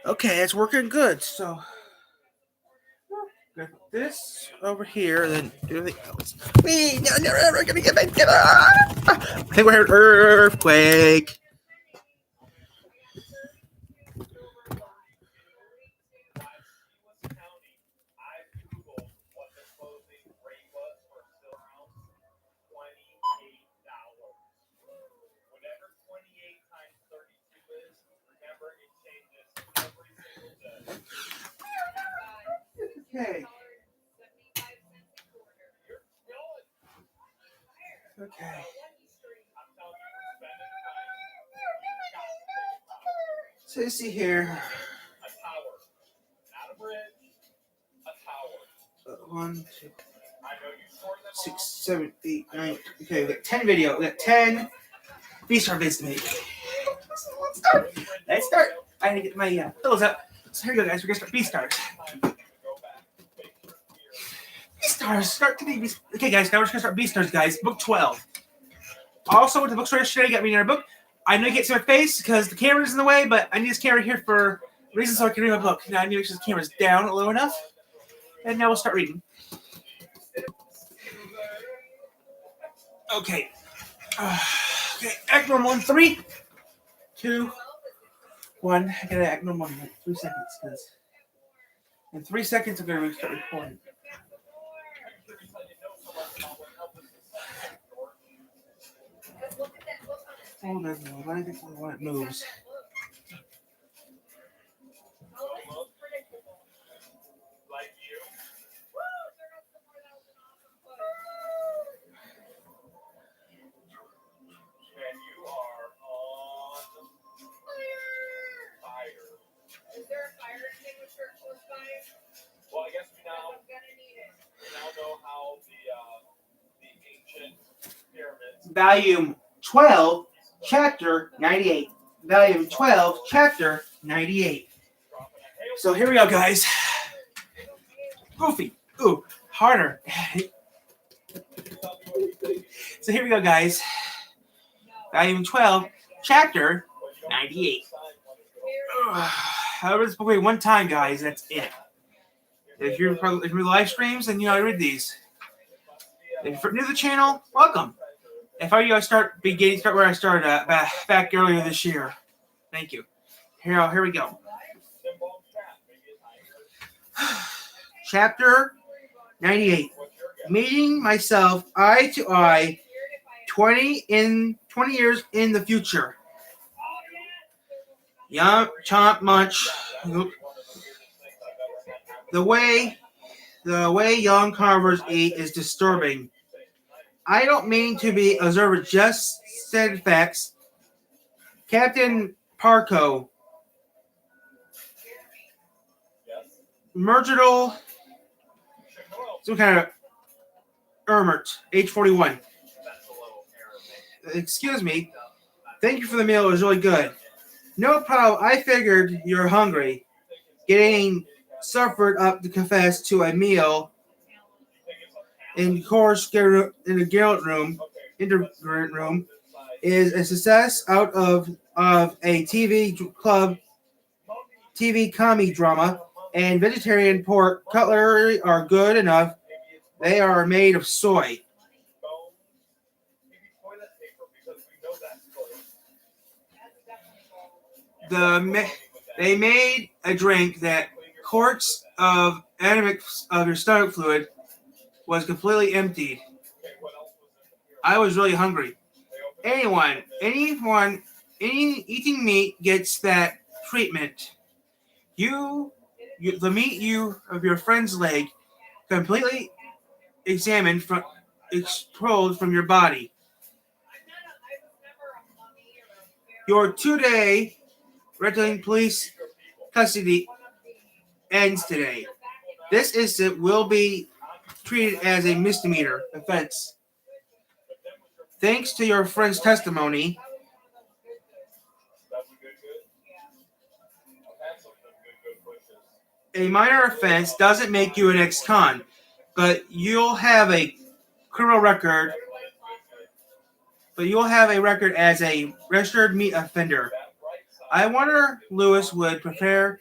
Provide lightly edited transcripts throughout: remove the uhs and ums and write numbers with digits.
Okay, it's working good. So gonna put this over here, and then do everything else. We never ever gonna get back. I think we're having an earthquake. Okay. Okay. So you see here. 1, 2, 6, 7, 8, 9. Okay, we got 10 video. We got 10 Beastars vids to make. Let's start. Let's start. I need to get my pillows up. So here we go, guys. We're gonna start Beastars. Beastars. Start today. Okay, guys. Now we're just gonna start Beastars, guys. Book 12. Also, went to the bookstore yesterday. Got me another book. I know you can't see my face because the camera's in the way, but I need this camera here for reasons so I can read my book. Now I need to make sure the camera's down low enough. And now we'll start reading. Okay. Okay. Act normal in 3, 2, 1. I gotta act normal in 3 seconds because in 3 seconds I'm gonna start recording. Oh, there's no. I think when it moves. Well, I guess we now know how the ancient pyramids. Volume 12, Chapter 98. Volume 12, Chapter 98. So here we go, guys. Goofy. Ooh, harder. So here we go, guys. Volume 12, Chapter 98. I read this book one time, guys. That's it. If you're live streams, then you know I read these. If you're new to the channel, welcome. If I start where I started back earlier this year. Thank you. Here we go. Chapter 98. Meeting myself eye to eye 20 years in the future. Yum, chomp, munch. The way young carvers eat is disturbing. I don't mean to be observant, just said facts. Captain Parco, Mergidal, some kind of Ermert, age 41. Excuse me. Thank you for the meal. It was really good. No problem. I figured you're hungry. Getting suffered up to confess to a meal in course in the Garrett room is a success out of a TV comedy drama, and vegetarian pork cutlery are good enough. They are made of soy. They made a drink that quarts of your stomach fluid was completely emptied. I was really hungry. Anyone eating meat gets that treatment. The meat of your friend's leg completely explode from your body. Your 2-day Redland police custody ends today. This incident will be treated as a misdemeanor offense. Thanks to your friend's testimony, a minor offense doesn't make you an ex-con, but you'll have a criminal record. But you'll have a record as a registered meat offender. I wonder Lewis would prefer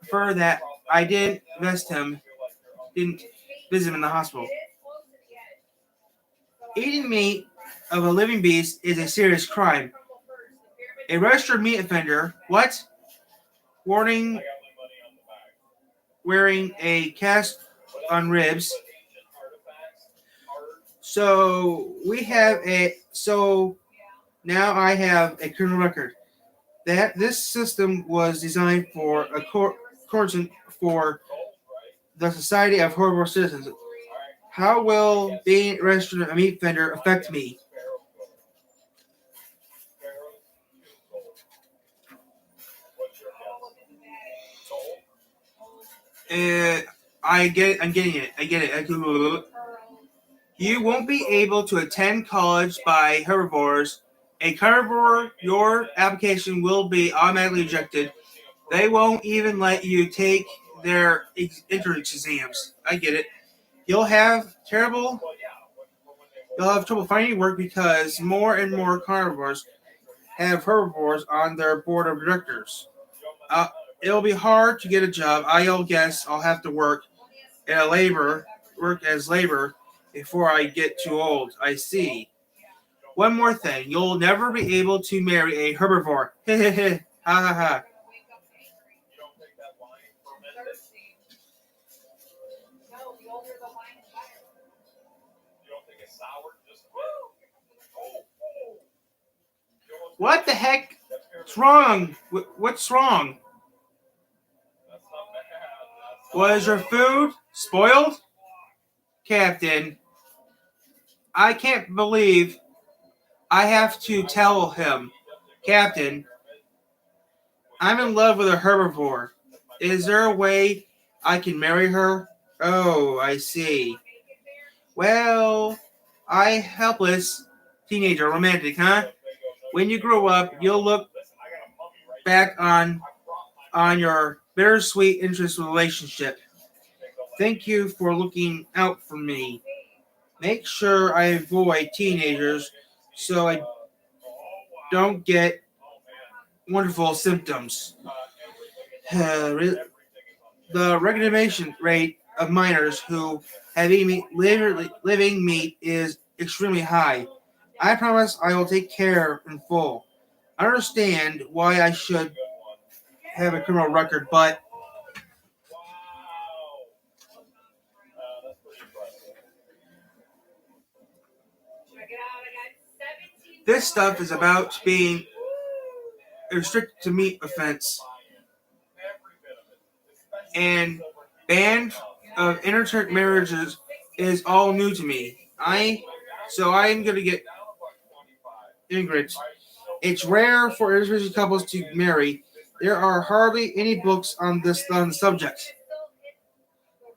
for that I didn't didn't visit him in the hospital. Eating meat of a living beast is a serious crime. A registered meat offender, what? Warning, wearing a cast on ribs. So now I have a criminal record. That this system was designed for a coercion for the Society of Horrible Citizens. How will being registered a meat vendor affect me? I'm getting it. I get it. You won't be able to attend college by herbivores. A carnivore, your application will be automatically rejected. They won't even let you take their entrance exams. I get it. You'll have trouble finding work because more and more carnivores have herbivores on their board of directors. It'll be hard to get a job. I'll guess I'll have to work as labor before I get too old. I see. One more thing. You'll never be able to marry a herbivore. Hehehe. Ha ha ha. What the heck? What's wrong? What's wrong? Was your food spoiled? Captain, I can't believe I have to tell him. Captain, I'm in love with a herbivore. Is there a way I can marry her? Oh, I see. Well, helpless teenager romantic, huh? When you grow up, you'll look back on your bittersweet interest relationship. Thank you for looking out for me. Make sure I avoid teenagers so I don't get wonderful symptoms. The recognition rate of minors who have eaten living meat is extremely high. I promise I will take care in full. I understand why I should have a criminal record, but this stuff is about being a restricted to meat offense and ban of interchurch marriages is all new to me. I'm gonna get Ingrid. It's rare for interracial couples to marry. There are hardly any books on the subject.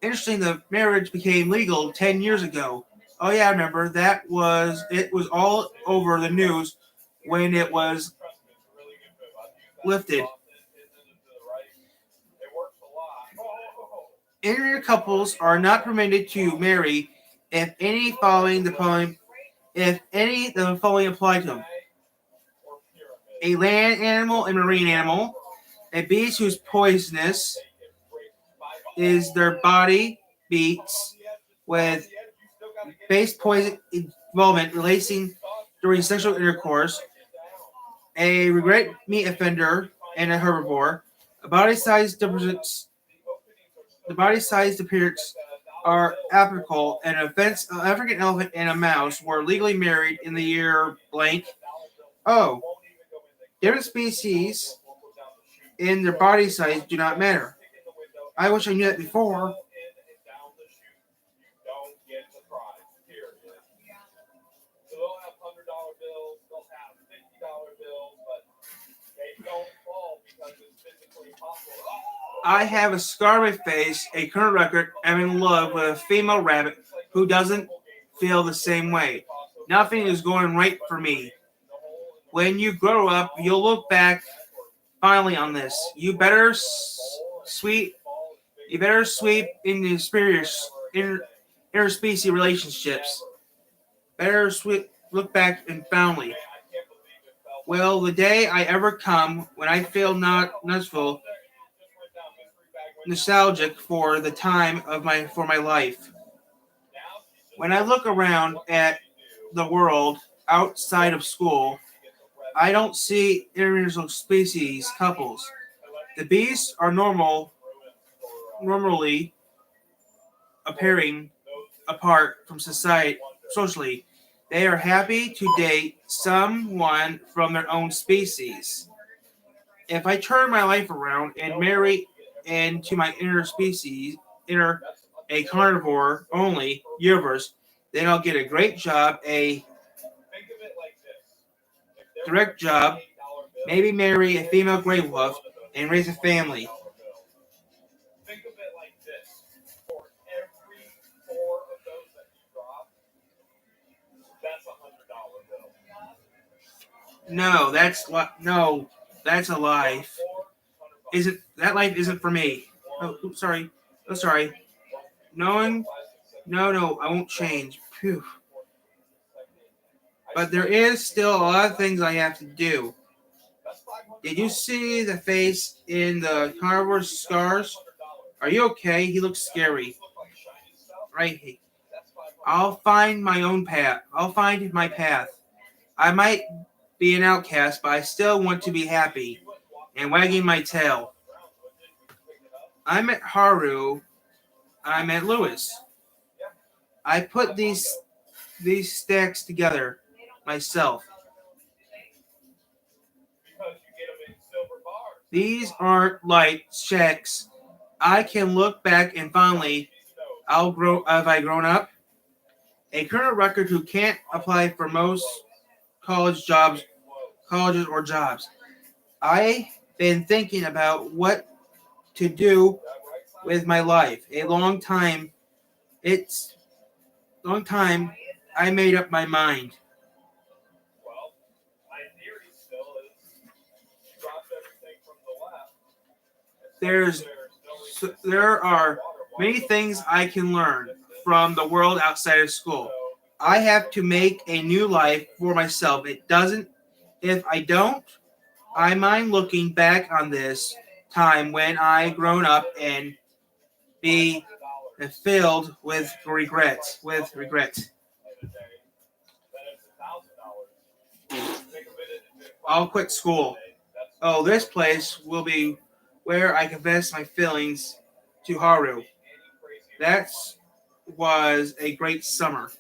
Interesting, the marriage became legal 10 years ago. Oh yeah, I remember. It was all over the news when it was lifted. Interracial couples are not permitted to marry if any of the following apply to them. A land animal and marine animal, a beast whose poisonous is their body beats with base poison involvement releasing during sexual intercourse, a regret meat offender and a herbivore. The body size difference are applicable, and an African elephant and a mouse were legally married in the year blank. Oh, different species in their body size do not matter. I wish I knew that before. I have a scar on my face, a current record. I'm in love with a female rabbit who doesn't feel the same way. Nothing is going right for me. When you grow up, you'll look back finally on this. You better sweep in the interspecies relationships. Look back and finally. Well, the day I ever come when I feel not nutful, nostalgic for the time of my life. When I look around at the world outside of school, I don't see international species couples. The beasts are normally appearing apart from society socially. They are happy to date someone from their own species. If I turn my life around and marry into my inner species, inner a carnivore only universe, then I'll get a great job, a direct job, maybe marry a female gray wolf, and raise a family. Think of it like this. For every four of those that you drop, that's $100 bill. No, that's a life. Four, Isn't that life isn't for me? Oh, oops, sorry. Oh, sorry. No, no, I won't change. Phew. But there is still a lot of things I have to do. Did you see the face in the carnivore's scars? Are you okay? He looks scary. Right. I'll find my own path. I'll find my path. I might be an outcast, but I still want to be happy and wagging my tail. I met Haru. I met Lewis. I put these stacks together myself. because you get them in silver bars. These aren't like checks. I can look back and finally, have I grown up? A current record who can't apply for most colleges or jobs. I've been thinking about what to do with my life. It's long time I made up my mind. Well, my theory still is you dropped everything from the left. There are many things I can learn from the world outside of school. I have to make a new life for myself. If I don't, I mind looking back on this time when I grown up and be filled with regret. I'll quit school. Oh, this place will be where I confess my feelings to Haru. That was a great summer.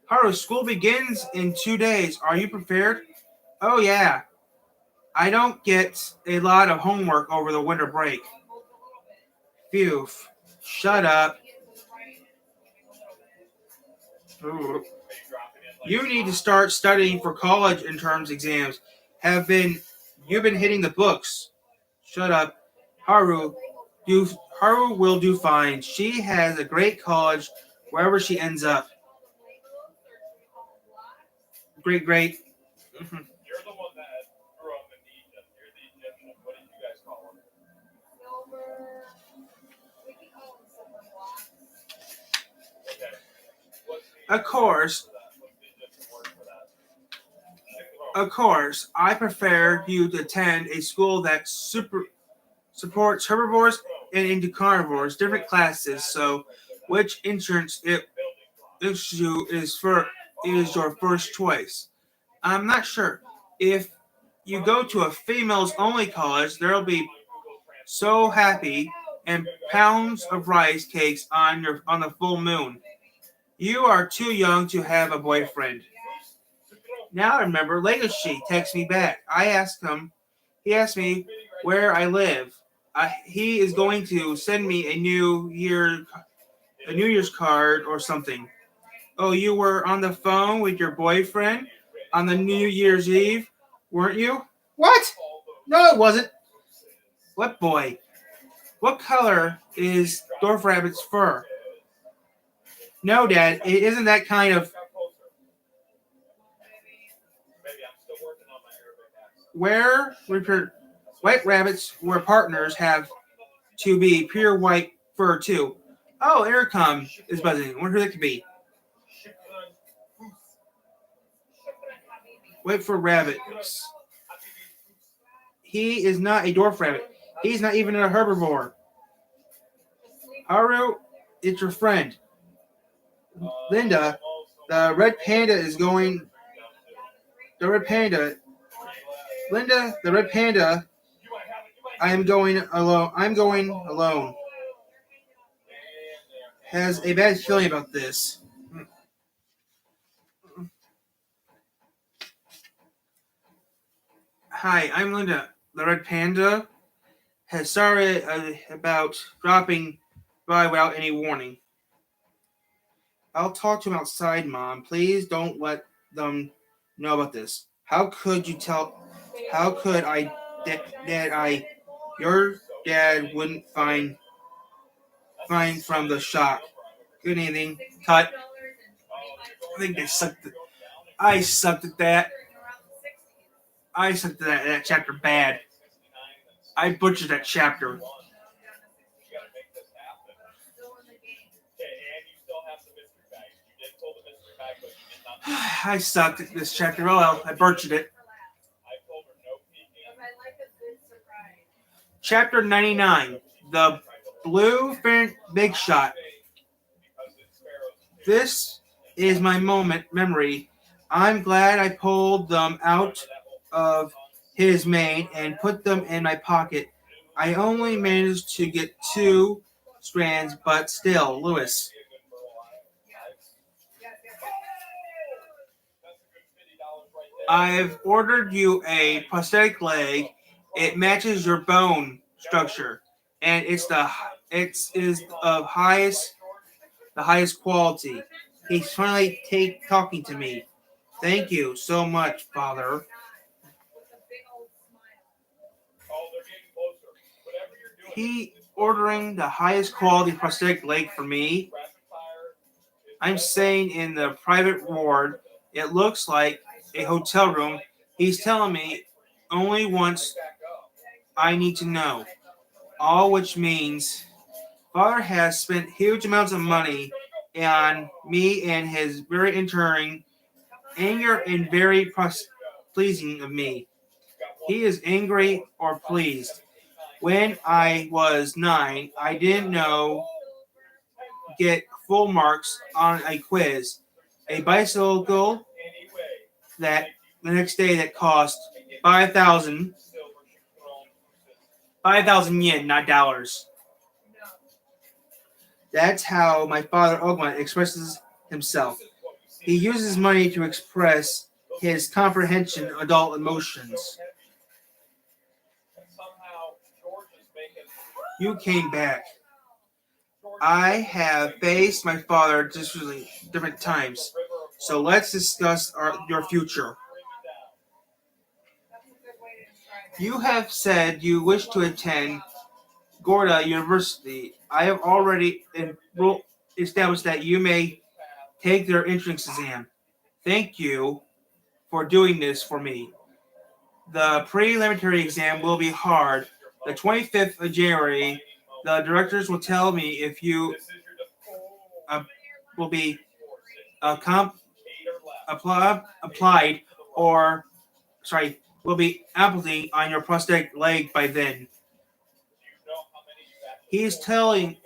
Haru, school begins in 2 days. Are you prepared? Oh, yeah. I don't get a lot of homework over the winter break. Phew. Shut up. Ooh. You need to start studying for college entrance exams. You've been hitting the books? Shut up. Haru will do fine. She has a great college wherever she ends up. Great. Mhm. You're the one that grew up in Egypt. You're the Egyptian. What did you guys call him? Okay. What's the Of course, What's the Egyptian word for that? I prefer you to attend a school that supports herbivores and into carnivores, different classes. So, which insurance issue is your first choice? I'm not sure. If you go to a females only college, there'll be so happy and pounds of rice cakes on the full moon. You are too young to have a boyfriend. Now I remember Legacy texted me back. He asked me where I live. He is going to send me a New Year's card or something. Oh, you were on the phone with your boyfriend on the New Year's Eve, weren't you? What? No, it wasn't. What boy? What color is Dwarf Rabbit's fur? No, Dad, it isn't that kind of. Maybe I'm still working on my Arabic accent. White rabbits where partners have to be pure white fur too. Oh, intercom is buzzing. I wonder who that could be. Wait for rabbits. He is not a dwarf rabbit. He's not even a herbivore. Haru, it's your friend. Linda, the red panda is going. The red panda. Linda, the red panda. I am going alone. I'm going alone. Has a bad feeling about this. Hi, I'm Linda, the red panda. Sorry about dropping by without any warning. I'll talk to him outside, Mom. Please don't let them know about this. How could you tell? How could I that your dad wouldn't find from the shock? Good evening. Cut. I think they sucked. I sucked at that. I sucked at that chapter bad. I butchered that chapter. I sucked at this chapter. Oh well, I butchered it. Chapter 99. The Bluefin Big Shot. This is my memory. I'm glad I pulled them out of his mane and put them in my pocket. I only managed to get 2 strands, but still, Lewis. I've ordered you a prosthetic leg. It matches your bone structure, and it's of the highest quality. He's finally talking to me. Thank you so much, Father. He ordering the highest quality prosthetic leg for me. I'm staying in the private ward. It looks like a hotel room. He's telling me only once I need to know. All which means Father has spent huge amounts of money on me and his very enduring anger and very pleasing of me. He is angry or pleased. When I was 9, I didn't get full marks on a quiz. A bicycle that the next day that cost 5,000 yen, not dollars. That's how my father Ogma expresses himself. He uses money to express his comprehension of adult emotions. You came back. I have faced my father different times. So let's discuss your future. You have said you wish to attend Gorda University. I have already established that you may take their entrance exam. Thank you for doing this for me. The preliminary exam will be hard. The 25th of January, the directors will tell me if you will be applied or, will be applying on your prosthetic leg by then. He's talking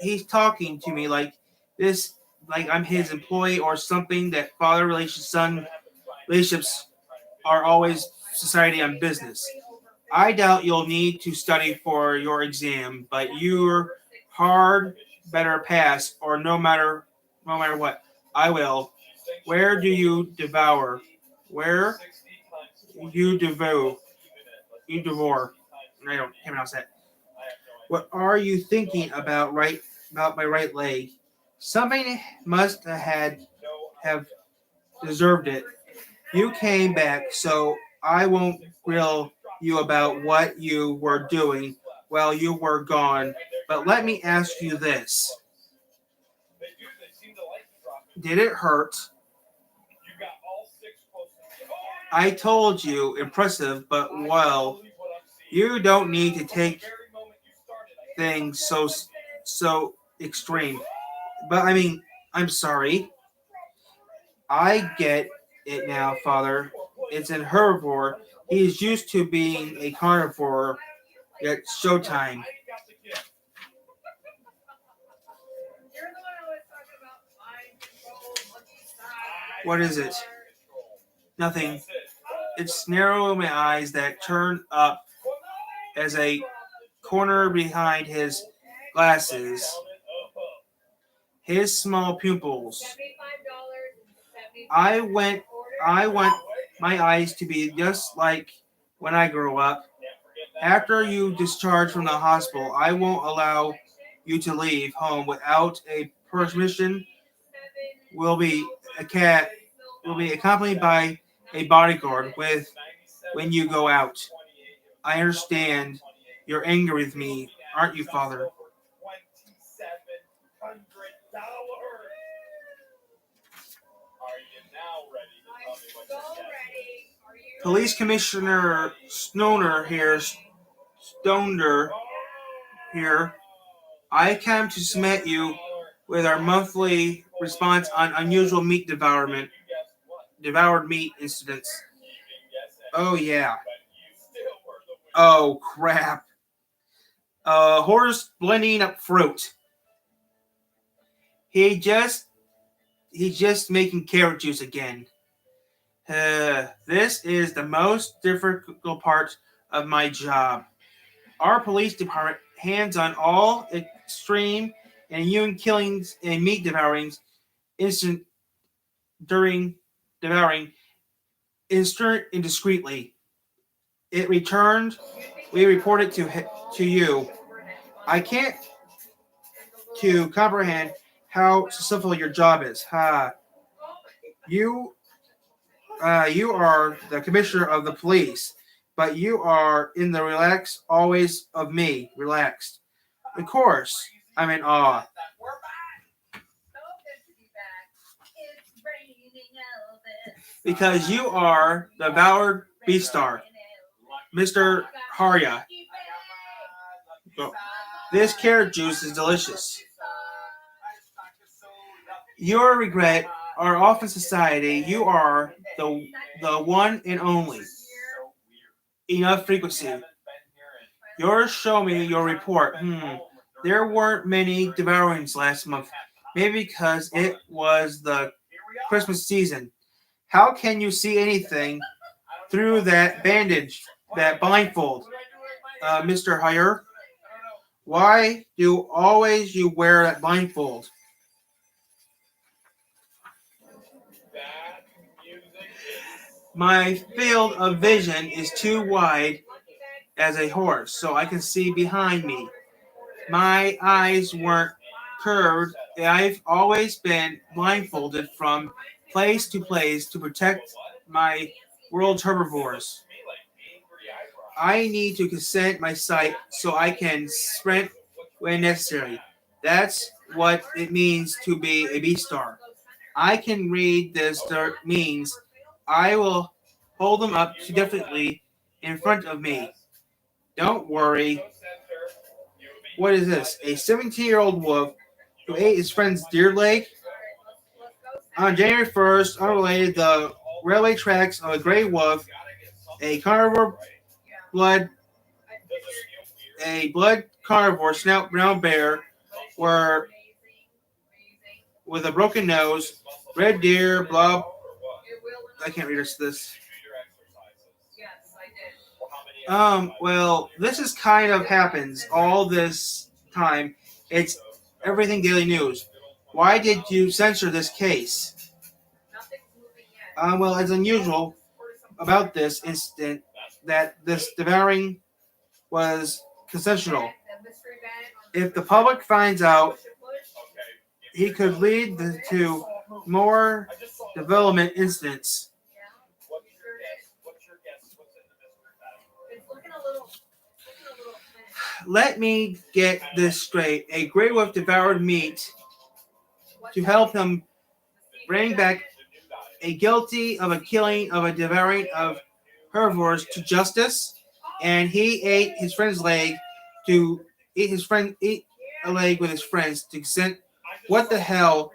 to me like this, like I'm his employee or something. That father relation son relationships are always society and business. I doubt you'll need to study for your exam, but your hard better pass or no matter what. I will. Where do you devour? Where you devour? You devour. I can't pronounce that. What are you thinking about my right leg? Something must have deserved it. You came back, so I won't grill you about what you were doing while you were gone. But let me ask you this. Did it hurt? I told you, impressive, but well, you don't need to take things so extreme. But I mean, I'm sorry. I get it now, Father. It's an herbivore. He's used to being a carnivore. It's showtime. What is it? Nothing. It's narrow in my eyes that turn up as a corner behind his glasses. His small pupils. I want my eyes to be just like when I grow up. After you discharge from the hospital, I won't allow you to leave home without a permission. Will be accompanied by a bodyguard when you go out. I understand you're angry with me, aren't you, Father? Police Commissioner Stoner here. I come to submit you with our monthly response on unusual devoured meat incidents. Oh yeah. Oh crap. Horse blending up fruit. He's just making carrot juice again. This is the most difficult part of my job. Our police department hands on all extreme and human killings and meat devourings indiscreetly. We report it to you. I can't to comprehend how successful your job is. You are the commissioner of the police, but you are in the always of me, relaxed. Of course, I'm in awe. Because you are the devoured Beastar, Mr. Harya. This carrot juice is delicious. Your regret are often society. You are the one and only. Enough frequency. Yours show me your report. There weren't many devourings last month. Maybe because it was the Christmas season. How can you see anything through that bandage, that blindfold, Mr. Hire? Why do always you wear that blindfold? My field of vision is too wide as a horse, so I can see behind me. My eyes weren't curved. I've always been blindfolded from place to place to protect my world's herbivores. I need to consent my sight so I can sprint when necessary. That's what it means to be a Beastar. I can read this means. I will hold them up definitely in front of me. Don't worry. What is this? A 17-year-old wolf who ate his friend's deer leg? On January 1st, unrelated, the railway tracks of a gray wolf, a blood carnivore snout brown bear were with a broken nose, red deer, blah. I can't read this. Well, this is kind of happens all this time. It's everything daily news. Why did you censor this case? Well, it's unusual about this incident that this devouring was consensual. If the public finds out, he could lead to more development incidents. Let me get this straight. A gray wolf devoured meat to help him bring back a guilty of a killing of a devouring of herbivores to justice, and he ate his friend's leg to eat a leg with his friends to consent. What the hell?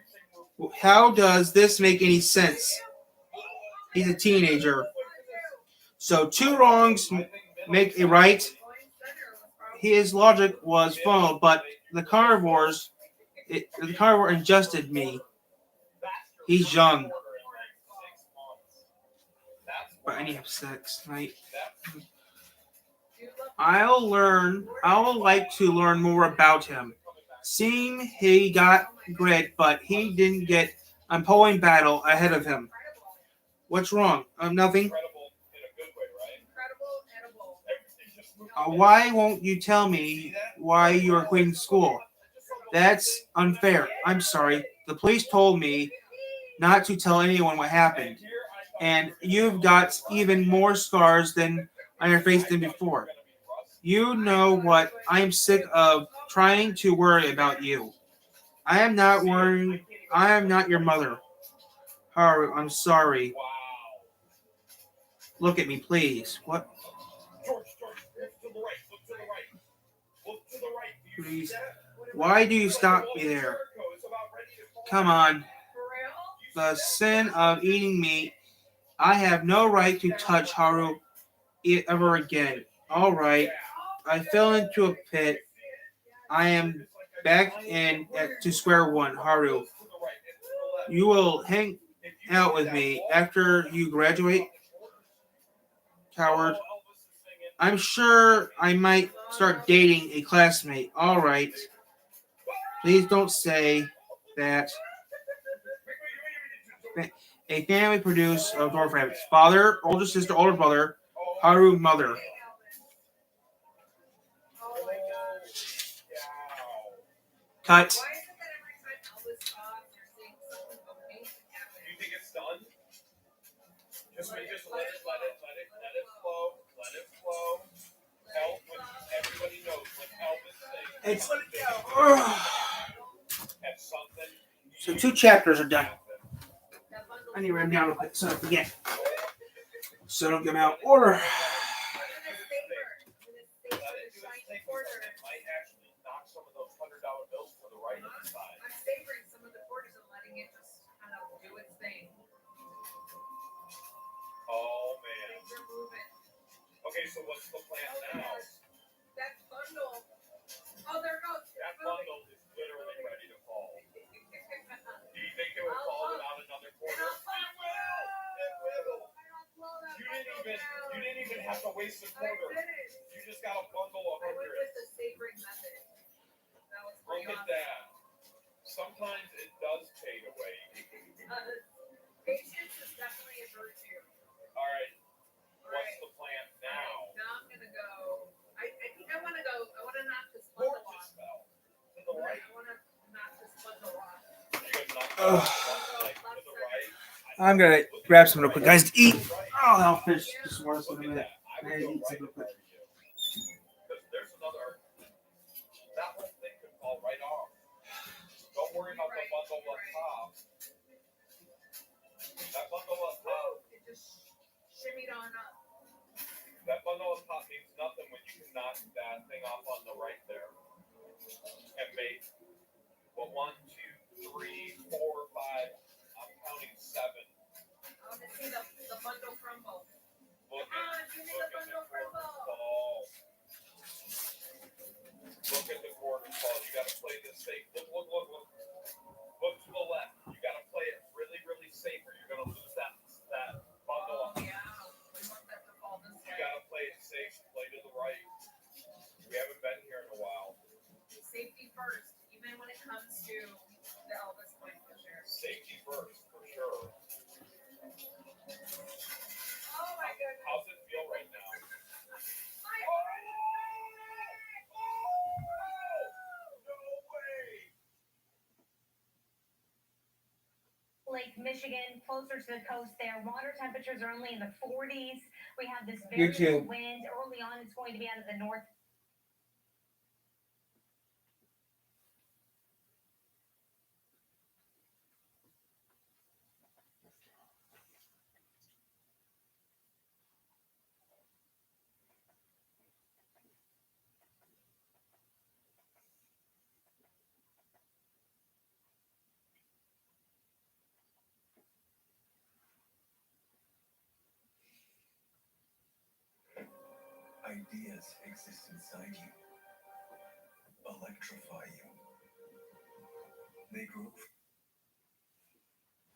How does this make any sense? He's a teenager. So two wrongs make a right. his logic was followed, but the carnivore ingested me. He's young. But I need to have sex tonight. I would like to learn more about him. Seeing he got great, but he didn't get a polling battle ahead of him. What's wrong? Nothing. Why won't you tell me why you're quitting school? That's unfair. I'm sorry. The police told me not to tell anyone what happened. And you've got even more scars than on your face than before. You know what? I am sick of trying to worry about you. I am not worrying. I am not your mother. Haru, I'm sorry. Look at me, please. What? Please. Why do you stop me there? Come on. The sin of eating meat. I have no right to touch Haru ever again. All right. I fell into a pit. I am back to square one, Haru. You will hang out with me after you graduate, coward. I'm sure I might start dating a classmate. All right. Please don't say that. A family produced of dwarf rabbits. Father, older sister, older brother, Haru, mother. Cut. You think it's done? Just let it flow. Let it flow. Help when everybody knows when Elvis sings. It's let it go. Have something. So 2 chapters are done. I need to write them down real quick so I don't forget. So don't get them out of order. Oh man. Okay, so what's the plan now? That bundle. Oh, there it goes. That bundle is literally ready to fall. Do you think it will fall without another quarter? It will. You didn't even have to waste a quarter. You just got a bundle of I went with the hundreds. savoring method. That was Look at that. Sometimes it does fade away. Patience is definitely a virtue. All right. What's the plan now? Now I'm gonna go. I think I want to go. I want to knock this bundle Gorgeous off. spell. To the right. I want to knock this bundle off. You can knock it off, like, to the right. I'm going to grab some real quick, guys, to eat. Oh, I'll finish this one in a Look at minute. that. I I would need to go eat some right real quick. above you. Because there's another. That whole thing could fall right off. Don't worry about the bundle up top. That bundle up top. It just shimmied on up. That bundle up top means nothing when you can knock that thing off on the right there. And make, well, 1, 2, 3, 4, 5. I'm counting 7. I want to see the bundle crumble. Look Come on, give me the at the bundle quarters crumble. fall. Look at the quarters fall. You got to play this safe. Look. Look to the left. You got to play it really, really safe, or you're going to lose that bundle. Oh, yeah. We want that to fall this You way. got to play it safe. Play to the right. We haven't been here in a while. Safety first, even when it comes to the Elvis point pusher. Safety first, for sure. Oh my goodness. How's it feel right now? Lake Michigan, closer to the coast there. Water temperatures are only in the 40s. We have this You very too. little wind. Early on, it's going to be out of the north. Ideas exist inside you. electrify you. They drove.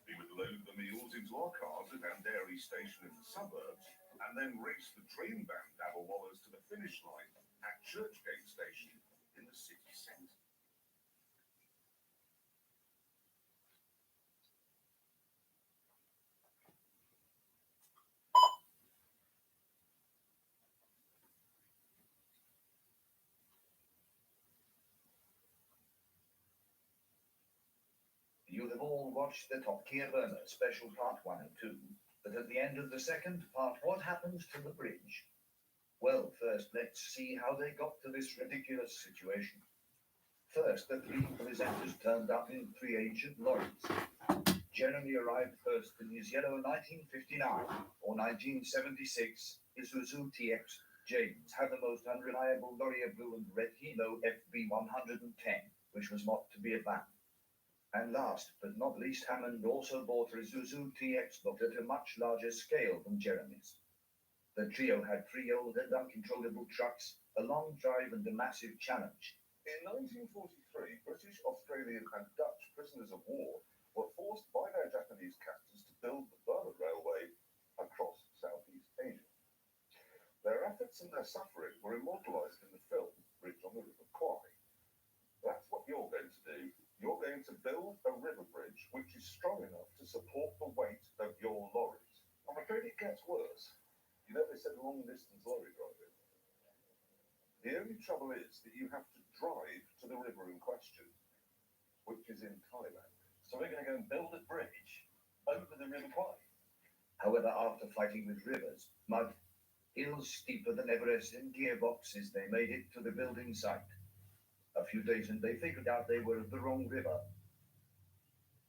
We would load the meals into our cars at our dairy station in the suburbs and then race the train bound dabble-wallers to the finish line at Churchgate Station in the city centre. You have all watched the Top Gear Burner special part 1 and 2, but at the end of the second part, what happens to the bridge? Well, first let's see how they got to this ridiculous situation. First, the three presenters turned up in three ancient lorries. Jeremy arrived first in his yellow 1959 or 1976 Isuzu TX. James had the most unreliable lorry of blue and red Hino FB 110, which was mocked to be a van. And last but not least, Hammond also bought a Isuzu TX but at a much larger scale than Jeremy's. The trio had three old and uncontrollable trucks, a long drive and a massive challenge. In 1943, British, Australian and Dutch prisoners of war were forced by their Japanese captors to build the Burma Railway across Southeast Asia. Their efforts and their suffering were immortalised in the film Bridge on the River Kwai. That's what you're going to do. You're going to build a river bridge which is strong enough to support the weight of your lorries. I'm afraid it gets worse. You know they said long-distance lorry driving. The only trouble is that you have to drive to the river in question, which is in Thailand. So we're going to go and build a bridge over the River Kwai. However, after fighting with rivers, mud, hills steeper than Everest and gearboxes, they made it to the building site. A few days and they figured out they were at the wrong river.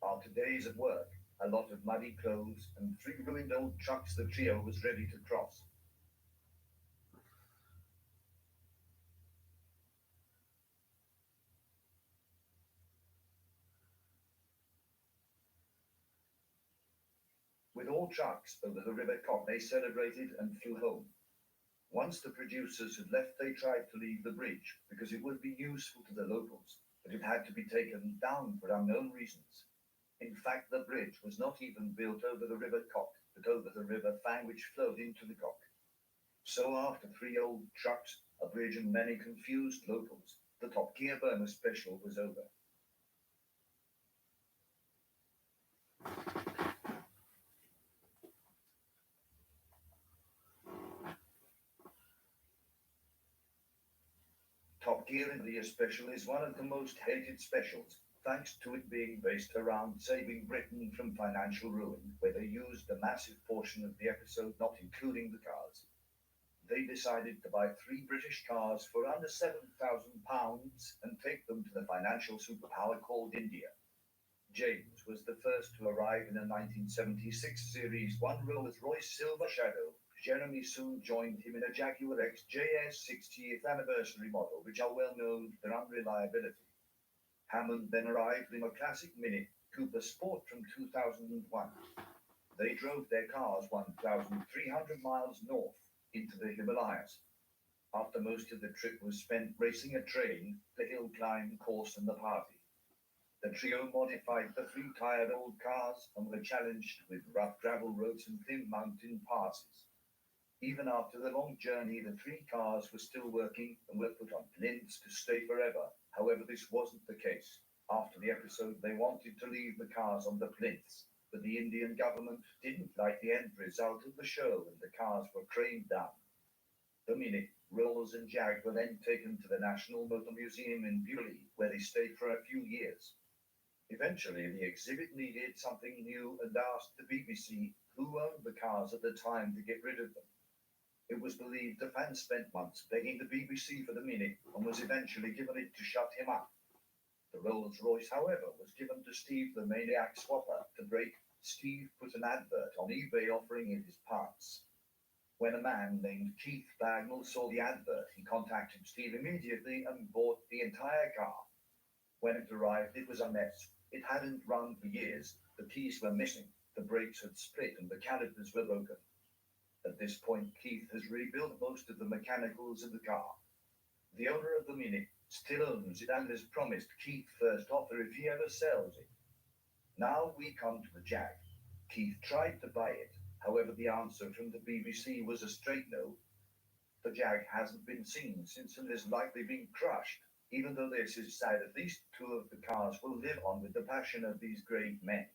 After days of work, a lot of muddy clothes, and three ruined old trucks, the trio was ready to cross. With all trucks over the River Cock, they celebrated and flew home. Once the producers had left, they tried to leave the bridge because it would be useful to the locals, but it had to be taken down for unknown reasons. In fact, the bridge was not even built over the River Cock, but over the River Fang, which flowed into the Cock. So after three old trucks, a bridge, and many confused locals, the Top Gear Burner special was over. Top Gear India special is one of the most hated specials, thanks to it being based around saving Britain from financial ruin, where they used a massive portion of the episode not including the cars. They decided to buy three British cars for under £7,000 and take them to the financial superpower called India. James was the first to arrive in a 1976 Series 1 Rolls-Royce Silver Shadow. Jeremy soon joined him in a Jaguar XJS 60th anniversary model, which are well known for their unreliability. Hammond then arrived in a classic Mini Cooper Sport from 2001. They drove their cars 1,300 miles north into the Himalayas. After most of the trip was spent racing a train, the hill climb course, and the party. The trio modified the three tired old cars and were challenged with rough gravel roads and thin mountain passes. Even after the long journey, the three cars were still working and were put on plinths to stay forever. However, this wasn't the case. After the episode, they wanted to leave the cars on the plinths, but the Indian government didn't like the end result of the show and the cars were craned down. The Mini, Rolls and Jag were then taken to the National Motor Museum in Beaulieu, where they stayed for a few years. Eventually, the exhibit needed something new and asked the BBC, who owned the cars at the time, to get rid of them. It was believed the fan spent months begging the BBC for the Mini and was eventually given it to shut him up. The Rolls-Royce, however, was given to Steve the Maniac Swapper to break. Steve put an advert on eBay offering him his parts. When a man named Keith Bagnall saw the advert, he contacted Steve immediately and bought the entire car. When it arrived, it was a mess. It hadn't run for years, the keys were missing, the brakes had split and the calipers were broken. At this point, Keith has rebuilt most of the mechanicals of the car. The owner of the Mini still owns it and has promised Keith first offer if he ever sells it. Now we come to the Jag. Keith tried to buy it. However, the answer from the BBC was a straight no. The Jag hasn't been seen since and is likely being crushed. Even though this is sad, at least 2 of the cars will live on with the passion of these great men.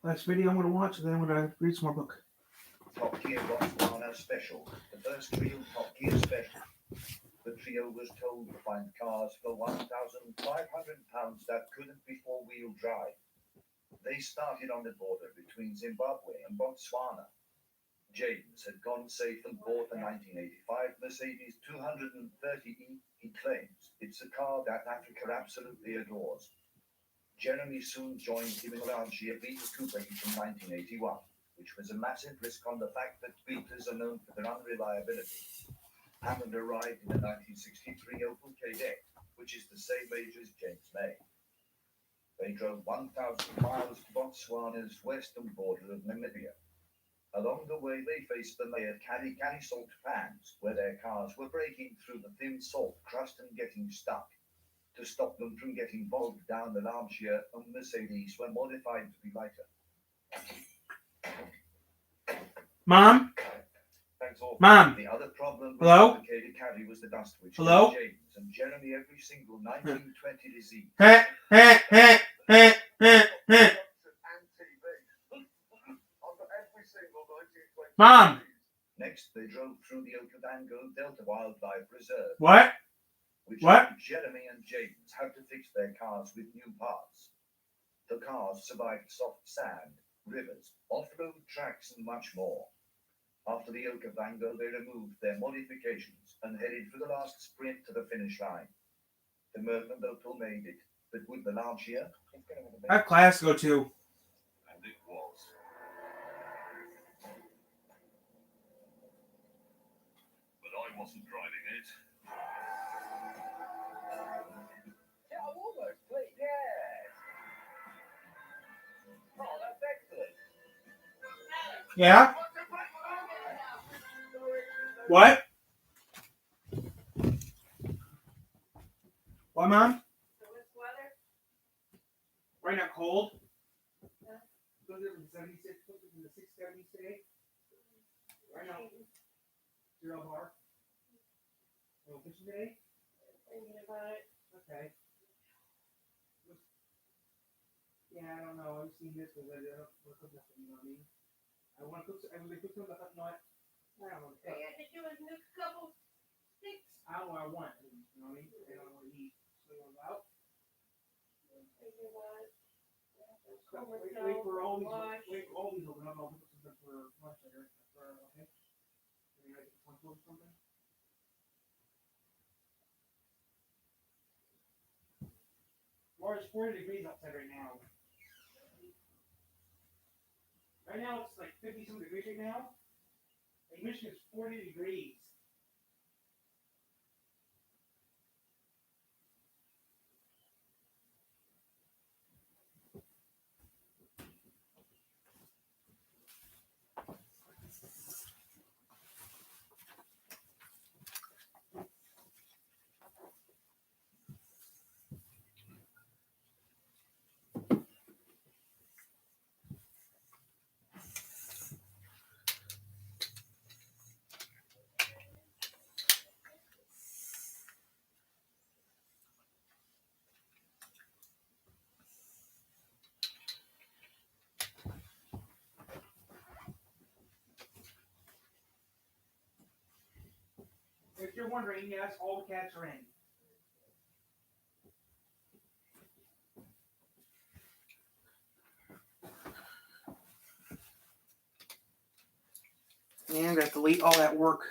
Last video I'm going to watch, and then I'm going to read some more book. Top Gear Botswana Special. The first real Top Gear Special. The trio was told to find cars for £1,500 that couldn't be 4-wheel drive. They started on the border between Zimbabwe and Botswana. James had gone safe and bought a 1985 Mercedes 230E. He claims it's a car that Africa absolutely adores. Jeremy soon joined him in the Lancia Beta Coupe from 1981, which was a massive risk on the fact that Beaters are known for their unreliability. Hammond arrived in a 1963 Opel Kadett, which is the same age as James May. They drove 1,000 miles to Botswana's western border of Namibia. Along the way, they faced the layered Caddy salt pans, where their cars were breaking through the thin salt crust and getting stuck. To stop them from getting bogged down, the Lancia and Mercedes were modified to be lighter. Mom? Thanks all. Mom? The other problem with Hello? the complicated Caddy was the dust which Hello? gave James and Jeremy every single 1920 disease. Heh, heh, heh, heh, heh, heh. Mom! Next, they drove through the Okavango Delta Wildlife Reserve. What? Which What? meant Jeremy and James had to fix their cars with new parts. The cars survived soft sand, rivers, off-road tracks, and much more. After the Okavango, they removed their modifications and headed for the last sprint to the finish line. The Merton Opel made it, but with the Lancia, I have class to go to. And it was. But I wasn't driving it. Yeah, almost, please. Yes. Oh, that's excellent. Yeah? What? What, Mom? So what's weather? Right now, cold. Yeah. Goes in the 76, goes in the 670s today. Right now, 0 bar. No fishing today? Thinking about it. Okay. Yeah, I don't know. I've seen this because I don't want to cook nothing, you know what I mean? I want to cook, I'm going to cook something, but not, I don't know. All you had to do is nuke a couple sticks. I don't know what I want, you know what I mean? I don't want to eat. So you want to go out? Thinking about it. Wait for all these, wait for all these open up. I'll put something for lunch later. Okay? Maybe like one or something. Well, it's 40 degrees outside right now. Right now it's like 50-some degrees right now. Like Michigan's 40 degrees. If you're wondering, yes, all the cats are in. And I'm going to delete all that work